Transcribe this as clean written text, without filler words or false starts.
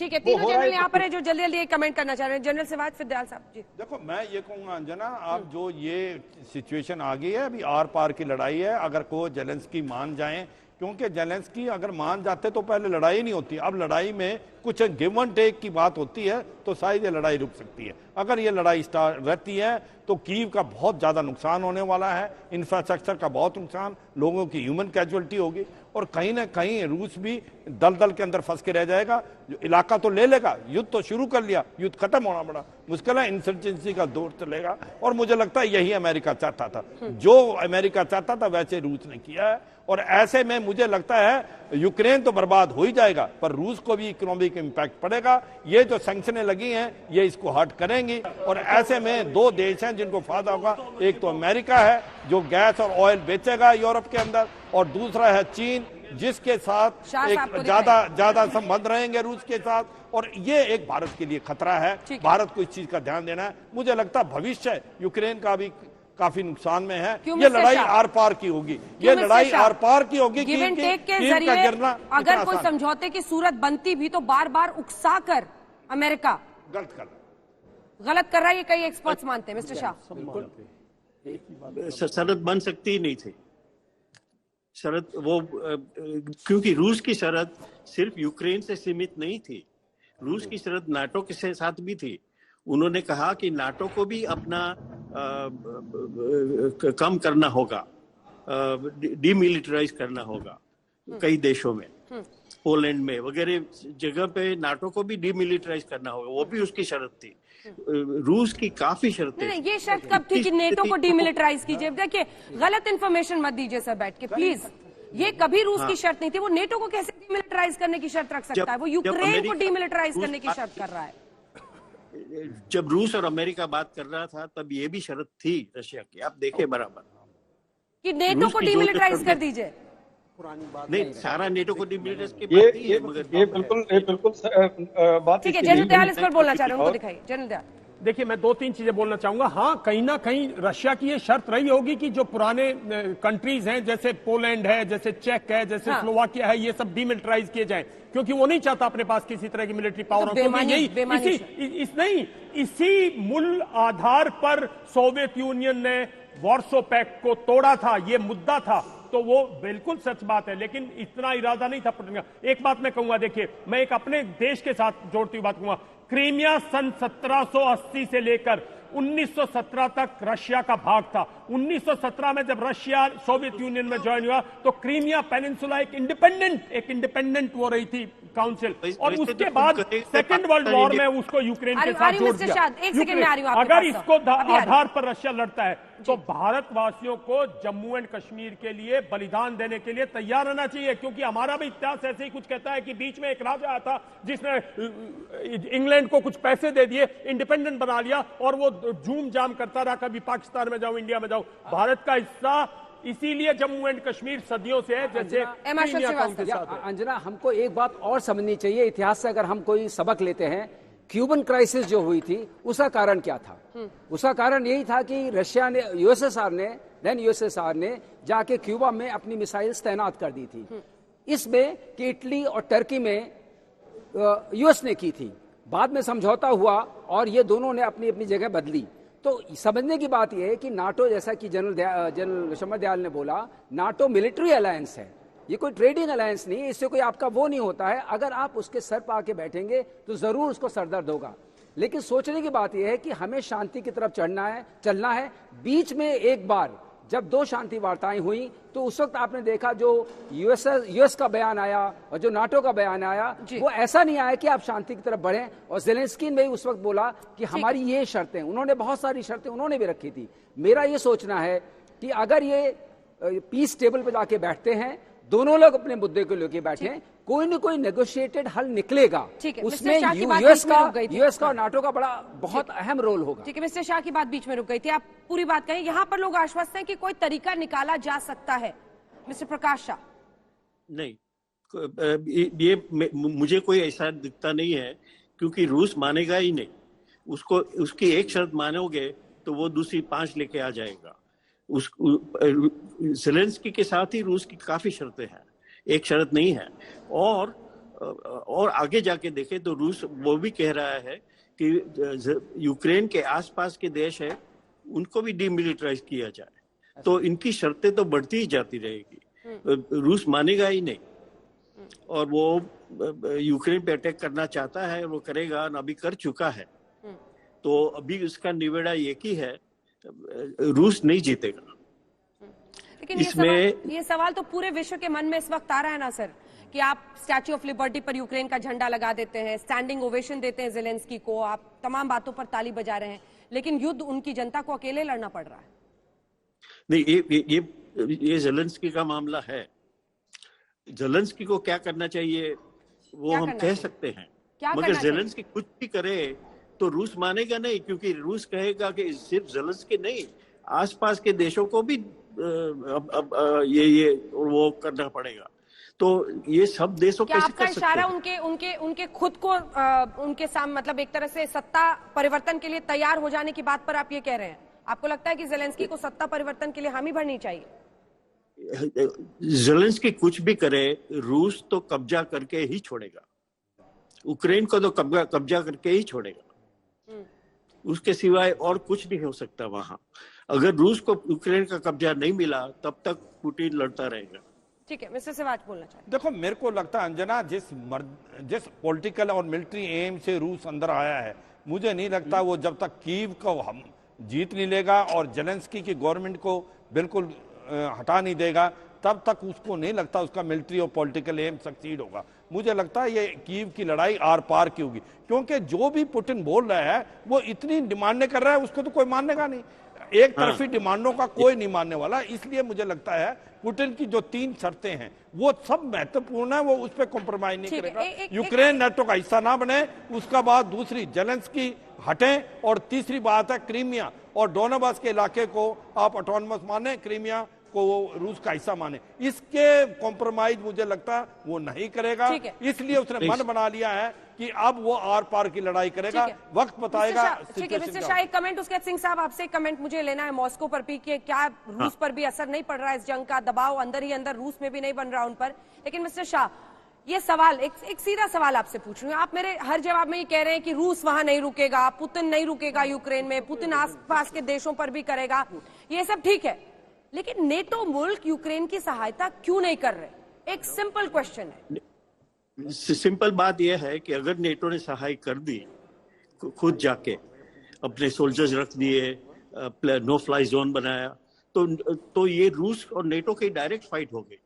ठीक है, तीनों जनरल यहाँ पर है जो जल्दी जल्दी कमेंट करना चाह रहे हैं। जनरल सिवाज, फिर दयाल साहब जी। देखो, मैं ये कहूंगा अंजना, अब जो ये सिचुएशन आ गई है, अभी आर पार की लड़ाई है। अगर कोई जेलेंस्की मान जाए, क्योंकि जेलेंस्की अगर मान जाते तो पहले लड़ाई नहीं होती, अब लड़ाई में कुछ गिव एंड टेक की बात होती है, तो शायद ये लड़ाई रुक सकती है। अगर ये लड़ाई स्टार्ट रहती है तो कीव का बहुत ज्यादा नुकसान होने वाला है, इंफ्रास्ट्रक्चर का बहुत नुकसान, लोगों की ह्यूमन कैजुअलिटी होगी, और कहीं ना कहीं रूस भी दलदल के अंदर फंस के रह जाएगा। जो इलाका तो ले लेगा, युद्ध तो शुरू कर लिया, युद्ध खत्म होना बड़ा मुश्किल है, इंसर्जेंसी का दौर चलेगा, और मुझे लगता है यही अमेरिका चाहता था। जो अमेरिका चाहता था वैसे रूस ने किया है, और ऐसे में मुझे लगता है यूक्रेन तो बर्बाद हो ही जाएगा, पर रूस को भी इकोनॉमिक इंपैक्ट पड़ेगा। ये जो सैंक्शनें लगी हैं ये इसको हर्ट करेंगी, और ऐसे में दो देश हैं जिनको फायदा होगा। एक तो अमेरिका है जो गैस और ऑयल बेचेगा यूरोप के अंदर, और दूसरा है चीन जिसके साथ एक ज्यादा संबंध रहेंगे रूस के साथ, और ये एक भारत के लिए खतरा है। भारत को इस चीज का ध्यान देना है। मुझे लगता है भविष्य यूक्रेन का भी काफी नुकसान में है। ये लड़ाई आर पार की होगी, ये लड़ाई आर पार की होगी। गिव एंड टेक के जरिए अगर कोई समझौते की सूरत बनती भी तो बार बार उकसा कर अमेरिका गलत कर रहा है, ये कई एक्सपर्ट्स मानते हैं। मिस्टर शाह, शरत बन सकती ही नहीं थी शरत वो, क्योंकि रूस की शरत सिर्फ यूक्रेन से सीमित नहीं थी, रूस की शरत नाटो के साथ भी थी। उन्होंने कहा कि नाटो को भी अपना कम करना होगा, डीमिलिटराइज करना होगा कई देशों में, पोलैंड में वगैरह जगह पे नाटो को भी डीमिलिटराइज करना होगा, वो भी उसकी शर्त थी। रूस की काफी शर्तें। नहीं, ये शर्त कब थी कि नेटो को डीमिलिटराइज कीजिए? देखिए, गलत इन्फॉर्मेशन मत दीजिए सर बैठ के प्लीज। ये कभी रूस की शर्त नहीं थी। वो नेटो को कैसे डीमिलिटराइज करने की शर्त रख सकता है? वो यूक्रेन को डीमिलिटराइज करने की शर्त कर रहा है। जब रूस और अमेरिका बात कर रहा था तब ये भी शर्त थी रशिया की, आप देखें बराबर, कि नेटो को डीमिलिटराइज कर दीजिए। नहीं, सारा नेटो को डीमिलिटराइज के बाद ही है, मगर ये बिल्कुल बात ठीक है। जनरल दयाल इस पर बोलना चाह रहे हैं, उनको दिखाइए। जनरल दयाल, देखिए, मैं दो तीन चीजें बोलना चाहूंगा। हाँ, कहीं ना कहीं रशिया की ये शर्त रही होगी कि जो पुराने कंट्रीज हैं, जैसे पोलैंड है, जैसे चेक है, जैसे स्लोवाकिया है, ये सब डीमिलिटराइज किए जाएं, क्योंकि वो नहीं चाहता अपने पास किसी तरह की मिलिट्री पावर हो। इसी मूल आधार पर सोवियत यूनियन ने वॉर्सो पैक्ट को तोड़ा था, ये मुद्दा था, तो वो बिल्कुल सच बात है, लेकिन इतना इरादा नहीं था पटने का। एक बात मैं कहूंगा, देखिए, मैं एक अपने देश के साथ जोड़ती हुई बात कहूंगा। क्रीमिया सन 1780 से लेकर 1917 तक रशिया का भाग था। 1917 में जब रशिया सोवियत यूनियन में ज्वाइन हुआ तो क्रीमिया पेनिनसुला एक इंडिपेंडेंट हो रही थी काउंसिल, और उसके बाद सेकेंड वर्ल्ड वॉर में उसको यूक्रेन के साथ जोड़ दिया। अगर इसको आधार पर रशिया लड़ता है तो भारतवासियों को जम्मू एंड कश्मीर के लिए बलिदान देने के लिए तैयार रहना चाहिए, क्योंकि हमारा भी इतिहास ऐसे ही कुछ कहता है कि बीच में एक राजा आया था जिसने इंग्लैंड को कुछ पैसे दे दिए, इंडिपेंडेंट बना लिया, और वो जूम जाम करता रहा, कभी पाकिस्तान में जाओ, इंडिया में जाओ। भारत का हिस्सा इसीलिए जम्मू एंड कश्मीर सदियों से है, जैसे अंजना, हमको एक बात और समझनी चाहिए इतिहास से। अगर हम कोई सबक लेते हैं, क्यूबन क्राइसिस जो हुई थी उसका कारण क्या था? उसका कारण यही था कि रशिया ने, यूएसएसआर ने जाके क्यूबा में अपनी मिसाइल्स तैनात कर दी थी। इसमें कि इटली और टर्की में यूएस ने की थी, बाद में समझौता हुआ और ये दोनों ने अपनी अपनी जगह बदली। तो समझने की बात यह है कि नाटो, जैसा कि जनरल शमर दयाल ने बोला, नाटो मिलिट्री अलायंस है, ये कोई ट्रेडिंग अलायंस नहीं है। इससे कोई आपका वो नहीं होता है। अगर आप उसके सर पर आके बैठेंगे तो जरूर उसको सरदर्द होगा, लेकिन सोचने की बात यह है कि हमें शांति की तरफ चलना है। बीच में एक बार जब दो शांति वार्ताएं हुई तो उस वक्त आपने देखा जो यूएस का बयान आया और जो नाटो का बयान आया, वो ऐसा नहीं आया कि आप शांति की तरफ बढ़ें। और ज़ेलेंस्की ने उस वक्त बोला कि हमारी ये शर्तें, उन्होंने बहुत सारी शर्तें उन्होंने भी रखी थी। मेरा ये सोचना है कि अगर ये पीस टेबल पर जाके बैठते हैं, दोनों लोग अपने मुद्दे को लेके बैठे, कोई न कोई नेगोशिएटेड हल निकलेगा। उसमें यूएस का और नाटो का बहुत अहम रोल होगा। ठीक है, मिस्टर शाह की बात बीच में रुक गई थी, आप पूरी बात कहें। यहाँ पर लोग आश्वस्त हैं कि कोई तरीका निकाला जा सकता है। मिस्टर प्रकाश शाह, नहीं, ये मुझे कोई ऐसा दिखता नहीं है, क्योंकि रूस मानेगा ही नहीं। उसकी एक शर्त मानोगे तो वो दूसरी 5 लेके आ जाएगा। ज़ेलेंस्की के साथ ही रूस की काफी शर्तें हैं, एक शर्त नहीं है। और और आगे जाके देखें तो रूस वो भी कह रहा है कि यूक्रेन के आसपास के देश है उनको भी डीमिलिटराइज किया जाए। तो इनकी शर्तें तो बढ़ती ही जाती रहेगी, रूस मानेगा ही नहीं। और वो यूक्रेन पे अटैक करना चाहता है, वो करेगा, अभी कर चुका है। तो अभी उसका निवेड़ा एक ही है, रूस नहीं जीतेगा। लेकिन इसमें ये सवाल तो पूरे विश्व के मन में इस वक्त आ रहा है ना सर, कि आप स्टैच्यू ऑफ लिबर्टी पर यूक्रेन का झंडा लगा देते हैं, स्टैंडिंग ओवेशन देते हैं जेलेंस्की को, आप तमाम बातों पर ताली बजा रहे हैं, लेकिन युद्ध उनकी जनता को अकेले लड़ना पड़ रहा है। नहीं, ये जेलेंस्की का मामला है। जेलेंस्की को क्या करना चाहिए वो हम कह सकते हैं, मगर जेलेंस्की कुछ भी करे तो रूस मानेगा नहीं, क्योंकि रूस कहेगा कि सिर्फ जेलेंस्की नहीं, आसपास के देशों को भी अब ये वो करना पड़ेगा। तो ये सब देशों कैसे आपका कर सकते इशारा हैं? उनके खुद को उनके सामने, मतलब एक तरह से सत्ता परिवर्तन के लिए तैयार हो जाने की बात पर आप ये कह रहे हैं? आपको लगता है कि जेलेंस्की को सत्ता परिवर्तन के लिए हामी भरनी चाहिए? जेलेंस्की कुछ भी करे, रूस तो कब्जा करके ही छोड़ेगा, यूक्रेन को तो कब्जा करके ही छोड़ेगा, उसके सिवाय और कुछ नहीं हो सकता वहां। अगर रूस को यूक्रेन का कब्जा नहीं मिला तब तक पुतिन लड़ता रहेगा। ठीक है, मिस्टर सिवाच बोलना चाहिए। देखो, मेरे को लगता है अंजना, जिस पॉलिटिकल और मिलिट्री एम से रूस अंदर आया है, मुझे नहीं लगता वो जब तक कीव को हम जीत नहीं लेगा और जेलेंस्की की गवर्नमेंट को बिल्कुल हटा नहीं देगा, तब तक उसको नहीं लगता उसका मिलिट्री और पॉलिटिकल एम सक्सीड होगा। मुझे लगता है ये कीव की लड़ाई आर पार की होगी, क्योंकि जो भी पुतिन बोल रहा है वो इतनी डिमांडें कर रहा है, उसको तो कोई मानेगा नहीं। एक तरफी डिमांडों का कोई नहीं मानने वाला। इसलिए मुझे लगता है पुतिन की जो 3 शर्तें हैं वो सब महत्वपूर्ण है, वो उस पर कॉम्प्रोमाइज नहीं करेगा। यूक्रेन नेटो का हिस्सा ना बने, उसका बाद दूसरी जेलेंस्की हटें, और तीसरी बात है क्रीमिया और डोनेबास के इलाके को आप ऑटोनमस माने, क्रीमिया को वो रूस का हिस्सा माने। इसके कॉम्प्रोमाइज मुझे लगता है वो नहीं करेगा, इसलिए उसने मन बना लिया है कि अब वो आर पार की लड़ाई करेगा। वक्त बताएगा। ठीक है मिस्टर शाह, एक कमेंट उसके बाद सिंह साहब आपसे एक कमेंट मुझे लेना है मॉस्को पर भी, कि क्या रूस पर भी असर नहीं पड़ रहा है इस जंग का? दबाव अंदर ही अंदर रूस में भी नहीं बन रहा उन पर। लेकिन मिस्टर शाह, ये सवाल एक सीधा सवाल आपसे पूछ रही हूँ। आप मेरे हर जवाब में ये कह रहे हैं कि रूस वहां नहीं रुकेगा, पुतिन नहीं रुकेगा यूक्रेन में, पुतिन आसपास के देशों पर भी करेगा, ये सब ठीक है, लेकिन नेटो मुल्क यूक्रेन की सहायता क्यों नहीं कर रहे? एक सिंपल क्वेश्चन है। सिंपल बात यह है कि अगर नेटो ने सहाय कर दी, खुद जाके अपने सोल्जर्स रख दिए, नो फ्लाई जोन बनाया, तो ये रूस और नेटो की डायरेक्ट फाइट हो गई।